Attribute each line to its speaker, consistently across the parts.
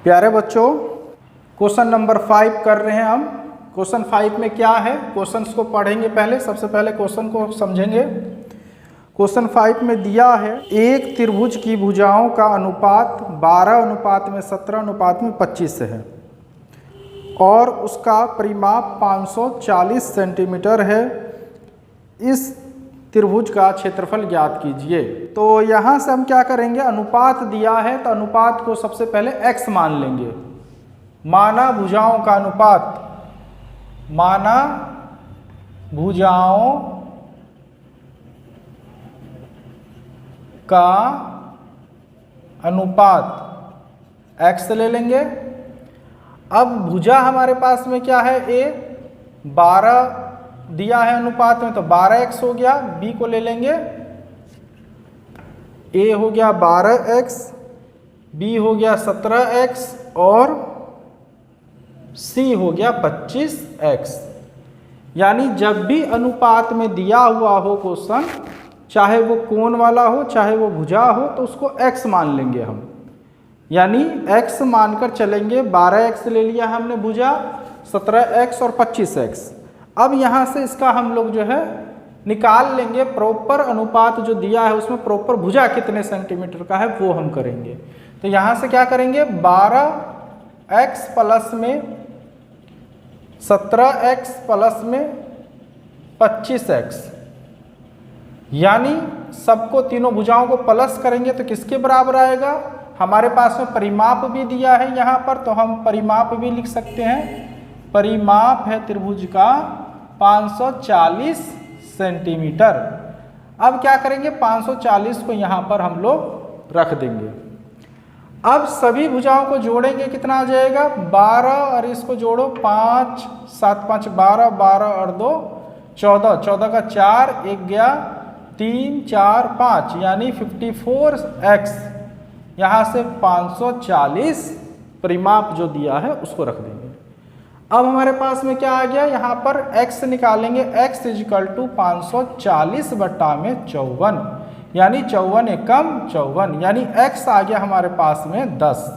Speaker 1: प्यारे बच्चों, question number 5 कर रहे हैं हम। क्वेश्चन 5 में क्या है, क्वेश्चंस को पढ़ेंगे। पहले सबसे पहले क्वेश्चन को समझेंगे। क्वेश्चन 5 में दिया है एक त्रिभुज की भुजाओं का अनुपात 12:17:25 है और उसका परिमाप 540 सेंटीमीटर है। इस त्रिभुज का क्षेत्रफल ज्ञात कीजिए। तो यहाँ से हम क्या करेंगे, अनुपात दिया है तो अनुपात को सबसे पहले x मान लेंगे। माना भुजाओं का अनुपात, माना भुजाओं का अनुपात x ले लेंगे। अब भुजा हमारे पास में क्या है, a 12 दिया है अनुपात में, तो 12x हो गया। b को ले लेंगे, a हो गया 12x, b हो गया 17x और c हो गया 25x। यानी जब भी अनुपात में दिया हुआ हो क्वेश्चन, चाहे वो कोण वाला हो चाहे वो भुजा हो, तो उसको x मान लेंगे हम। यानी x मानकर चलेंगे। 12x ले लिया हमने भुजा, 17x और 25x। अब यहाँ से इसका हम लोग जो है निकाल लेंगे प्रॉपर अनुपात जो दिया है, उसमें प्रॉपर भुजा कितने सेंटीमीटर का है वो हम करेंगे। तो यहाँ से क्या करेंगे, 12x प्लस में 17x प्लस में 25x, यानी सबको तीनों भुजाओं को प्लस करेंगे तो किसके बराबर आएगा। हमारे पास में परिमाप भी दिया है यहाँ पर, तो हम परिमाप भी लिख सकते हैं। परिमाप है त्रिभुज का 540 सेंटीमीटर। अब क्या करेंगे, 540 को यहाँ पर हम लोग रख देंगे। अब सभी भुजाओं को जोड़ेंगे, कितना आ जाएगा, 12 और इसको जोड़ो 5 7 5 12, 12 और 2 14, 14 का 4, एक गया 3 4 5, यानी 54x। यहाँ से 540 परिमाप जो दिया है उसको रख देंगे। अब हमारे पास में क्या आ गया, यहाँ पर x निकालेंगे। x = 540 बट्टा में 54, यानी 54 एकम 54, यानी x आ गया हमारे पास में 10।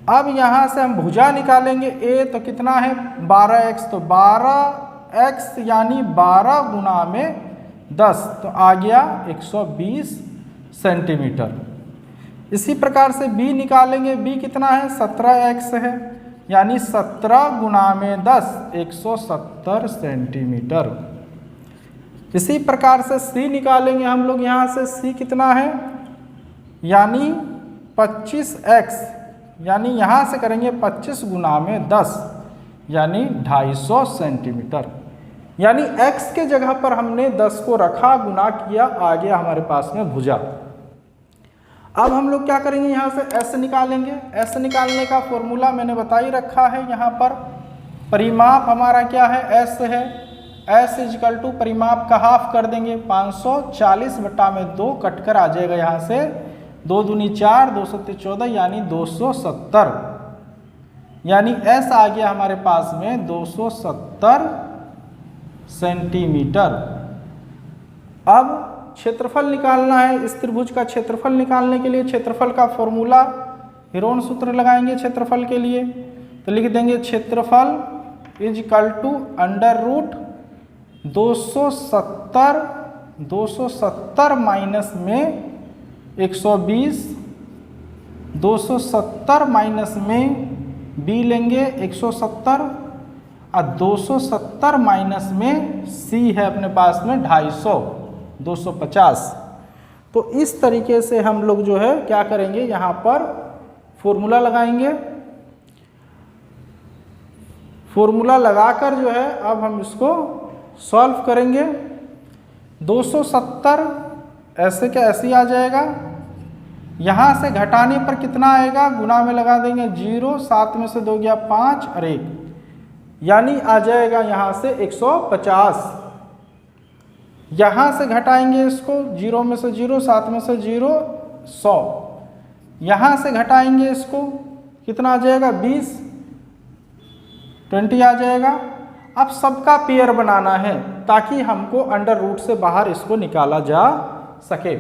Speaker 1: अब यहाँ से हम भुजा निकालेंगे a, तो कितना है 12x, तो 12x यानी 12 गुना में 10, तो आ गया 120 सेंटीमीटर। इसी प्रकार से b निकालेंगे। b कितना है, 17x है, यानी 17 गुना में 10, 170 सेंटीमीटर। इसी प्रकार से c निकालेंगे हम लोग। यहाँ से c कितना है, यानी 25x, यानी यहाँ से करेंगे 25 गुना में 10, यानी 250 सेंटीमीटर। यानी x के जगह पर हमने 10 को रखा, गुना किया, आ गया हमारे पास में भुजा। अब हम लोग क्या करेंगे, यहाँ से s निकालेंगे। s निकालने का फॉर्मूला मैंने बता ही रखा है। यहाँ पर परिमाप हमारा क्या है, s है। s = परिमाप का हाफ कर देंगे, 540 बट्टा में 2 कटकर आ जाएगा यहाँ से 2 दूनी 4, 2 सत्ते 14, यानी 270। यानी s आ गया हमारे पास में 270 सेंटीमीटर। अब क्षेत्रफल निकालना है। इस त्रिभुज का क्षेत्रफल निकालने के लिए क्षेत्रफल का फॉर्मूला, हीरोन सूत्र लगाएंगे क्षेत्रफल के लिए। तो लिख देंगे क्षेत्रफल = (270 माइनस में 120), 270 माइनस में b लेंगे 170, और 270 माइनस में c है अपने पास में 250, 250। तो इस तरीके से हम लोग जो है क्या करेंगे, यहाँ पर फॉर्मूला लगाएंगे। फॉर्मूला लगाकर जो है अब हम इसको सॉल्व करेंगे। 270 ऐसे क्या ऐसे ही आ जाएगा। यहाँ से घटाने पर कितना आएगा, गुना में लगा देंगे 0, 7 में से 2 गया 5 और 1, यानी आ जाएगा यहाँ से 150। यहाँ से घटाएंगे इसको, 0 में से 0, 7 में से 0, 100। यहाँ से घटाएंगे इसको, कितना आ जाएगा 20 आ जाएगा। अब सबका पेयर बनाना है ताकि हमको अंडर रूट से बाहर इसको निकाला जा सके।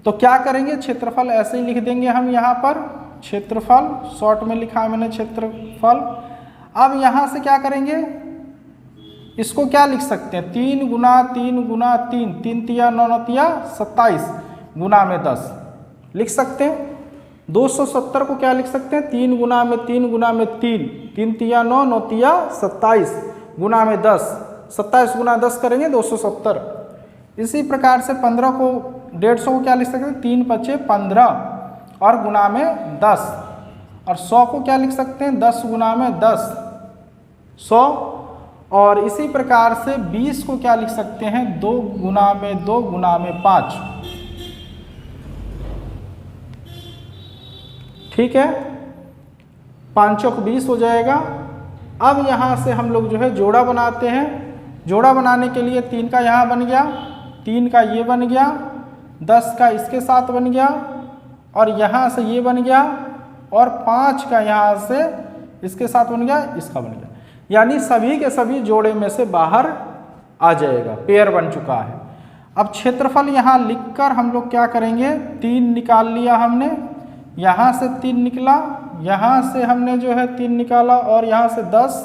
Speaker 1: तो क्या करेंगे, क्षेत्रफल ऐसे ही लिख देंगे हम यहाँ पर क्षेत्रफल, शॉर्ट में लिखा है मैंने क्षेत्रफल। अब यहाँ से क्या करेंगे, इसको क्या लिख सकते हैं, 3 गुना 3 गुना 3, 3 तिया 9 9 तिया 27 गुना में 10 लिख सकते हैं। 270 को क्या लिख सकते हैं, 3 गुना में 3 गुना में 3, 3 तिया 9 9 तिया 27 गुना में 10, 27 गुना 10 करेंगे 270। इसी प्रकार से 15 को 150 को क्या लिख सकते हैं, 3 पचे 15 और गुना में 10। और 100 को क्या लिख सकते हैं, 10 गुना में 10 100। और इसी प्रकार से 20 को क्या लिख सकते हैं, 2 गुना में 2 गुना में 5। ठीक है, 5 चौक 20 हो जाएगा। अब यहाँ से हम लोग जो है जोड़ा बनाते हैं। जोड़ा बनाने के लिए 3 का यहाँ बन गया, 3 का ये बन गया, 10 का इसके साथ बन गया और यहाँ से ये बन गया और 5 का यहाँ से इसके साथ बन गया, इसका बन गया। यानी सभी के सभी जोड़े में से बाहर आ जाएगा, पेयर बन चुका है। अब क्षेत्रफल यहाँ लिखकर हम लोग क्या करेंगे, 3 निकाल लिया हमने, यहाँ से 3 निकला, यहाँ से हमने जो है 3 निकाला और यहाँ से 10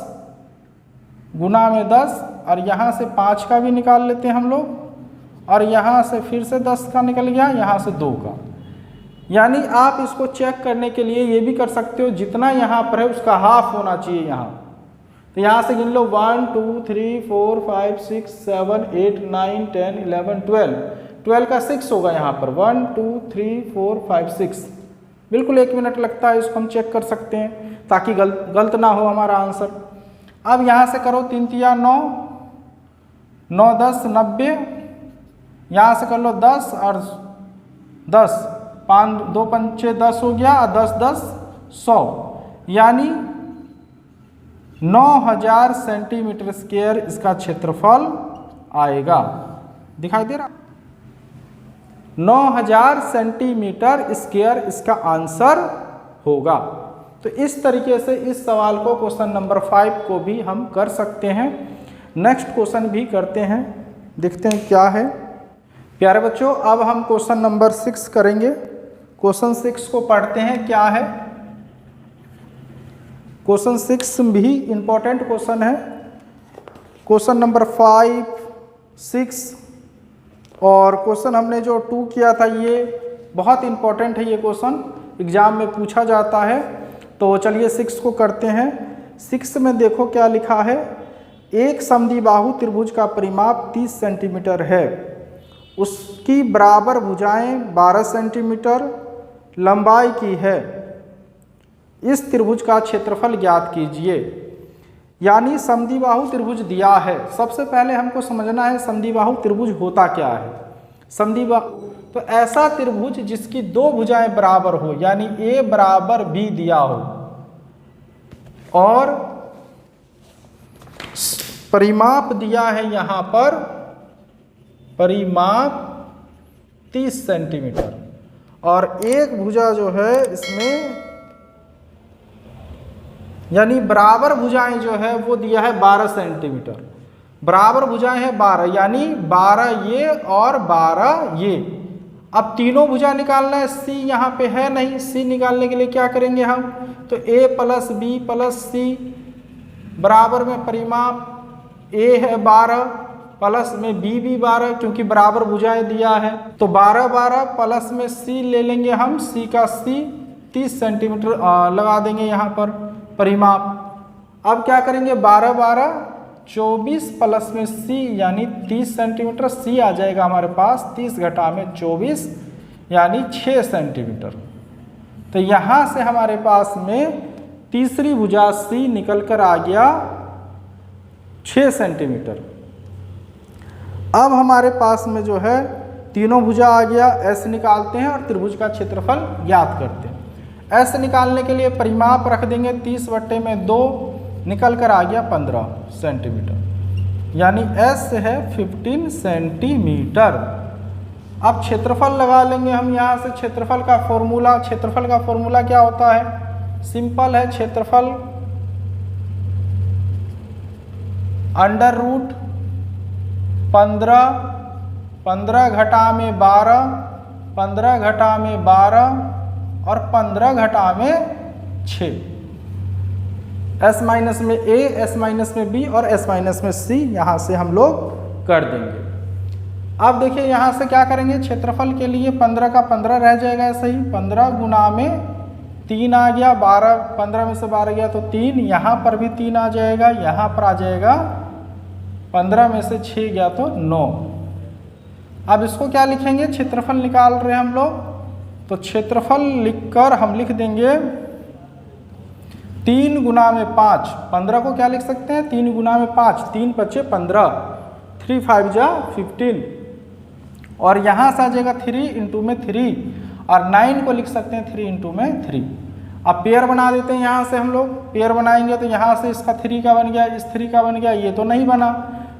Speaker 1: गुना में 10 और यहाँ से 5 का भी निकाल लेते हैं हम लोग और यहाँ से फिर से 10 का निकल गया, यहाँ से 2 का। यानी आप इसको चेक करने के लिए ये भी कर सकते हो, जितना यहाँ पर है उसका हाफ होना चाहिए यहाँ। तो यहाँ से गिन लो 1 2 3 4 5 6 7 8 9 10 11 12, 12 का 6 होगा यहाँ पर, 1 2 3 4 5 6। बिल्कुल 1 मिनट लगता है, इसको हम चेक कर सकते हैं ताकि गलत ना हो हमारा आंसर। अब यहाँ से करो 3 तिया 9, 9 10 90, यहाँ से कर लो 10 और 10, 5 2 पंचे 10 हो गया और 10 10 100, यानी 9000 सेंटीमीटर स्क्वायर इसका क्षेत्रफल आएगा। दिखाई दे रहा, 9000 सेंटीमीटर स्क्वायर इसका आंसर होगा। तो इस तरीके से इस सवाल को क्वेश्चन नंबर 5 को भी हम कर सकते हैं। नेक्स्ट क्वेश्चन भी करते हैं, देखते हैं क्या है। प्यारे बच्चों, अब हम क्वेश्चन नंबर 6 करेंगे। क्वेश्चन 6 को पढ़ते हैं, क्या है। क्वेश्चन 6 भी इम्पोर्टेंट क्वेश्चन है। क्वेश्चन नंबर 5, 6 और क्वेश्चन हमने जो 2 किया था ये बहुत इम्पोर्टेंट है। ये क्वेश्चन एग्जाम में पूछा जाता है। तो चलिए 6 को करते हैं। 6 में देखो क्या लिखा है, एक समद्विबाहु त्रिभुज का परिमाप 30 सेंटीमीटर है, उसकी बराबर भुजाएं 12 सेंटीमीटर लंबाई की है, इस त्रिभुज का क्षेत्रफल ज्ञात कीजिए। यानी समद्विबाहु त्रिभुज दिया है। सबसे पहले हमको समझना है समद्विबाहु त्रिभुज होता क्या है। समद्विबाहु तो ऐसा त्रिभुज जिसकी 2 भुजाएं बराबर हो, यानी a बराबर b दिया हो और परिमाप दिया है यहाँ पर, परिमाप 30 सेंटीमीटर और एक भुजा जो है इसमें यानी बराबर भुजाएं जो है वो दिया है 12 सेंटीमीटर। बराबर भुजाएं है 12, यानी 12 ये और 12 ये। अब तीनों भुजा निकालना है, c यहाँ पे है नहीं, c निकालने के लिए क्या करेंगे हम, तो a plus b plus c बराबर में परिमाप a है 12 प्लस में b भी 12, क्योंकि बराबर भुजाएं दिया है। तो 12 12 प्लस में c ले लेंगे हम, c का c 30 सेंटीमीटर लगा देंगे यहाँ पर परिमाप। अब क्या करेंगे, 12 12 24 प्लस में c यानी 30 सेंटीमीटर, c आ जाएगा हमारे पास 30 घटा में 24 यानी 6 सेंटीमीटर। तो यहाँ से हमारे पास में तीसरी भुजा c निकल कर आ गया 6 सेंटीमीटर। अब हमारे पास में जो है तीनों भुजा आ गया, s निकालते हैं और त्रिभुज का क्षेत्रफल ज्ञात करते हैं। s निकालने के लिए परिमाप रख देंगे 30 बट्टे में 2, निकल कर आ गया 15 सेंटीमीटर, यानी s है 15 सेंटीमीटर। अब क्षेत्रफल लगा लेंगे हम यहाँ से। क्षेत्रफल का फॉर्मूला क्या होता है, सिंपल है। क्षेत्रफल अंडर रूट 15 घटा में 12, 15 घटा में 12 और 15 घटा में 6। S माइनस में A, S माइनस में B और S माइनस में C यहाँ से हम लोग कर देंगे। अब देखिए यहाँ से क्या करेंगे, क्षेत्रफल के लिए 15 का 15 रह जाएगा ऐसे ही, 15 गुना में 3 आ गया, 12, 15 में से 12 गया तो 3, यहाँ पर भी 3 आ जाएगा, यहाँ पर आ जाएगा 15 में से 6 गया तो 9। अब इसको क्या लिखेंगे, क्षेत्रफल निकाल रहे हैं हम लोग, तो क्षेत्रफल लिखकर हम लिख देंगे 3 गुना में 5, 15 को क्या लिख सकते हैं 3 गुना में 5, 3 × 5 = 15, 3 × 5 = 15 और यहाँ से आ जाएगा 3 × में 3 और 9 को लिख सकते हैं 3 × में 3। अब पेयर बना देते हैं, यहाँ से हम लोग पेयर बनाएंगे तो यहाँ से इसका 3 का बन गया, इस 3 का बन गया, ये तो नहीं बना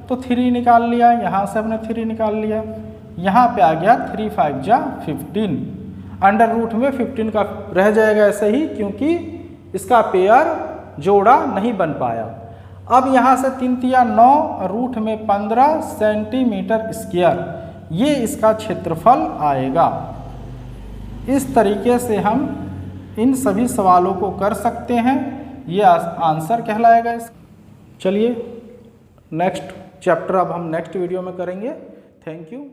Speaker 1: तो 3 निकाल लिया, यहाँ से हमने 3 निकाल लिया, यहाँ पे आ गया 3 × 5 = 15, अंडर रूट में 15 का रह जाएगा ऐसे ही, क्योंकि इसका पेयर जोड़ा नहीं बन पाया। अब यहाँ से 3 × 3 = 9, रूट में 15 सेंटीमीटर स्क्वायर, ये इसका क्षेत्रफल आएगा। इस तरीके से हम इन सभी सवालों को कर सकते हैं, ये आंसर कहलाएगा इस। चलिए नेक्स्ट चैप्टर अब हम नेक्स्ट वीडियो में करेंगे। Thank you.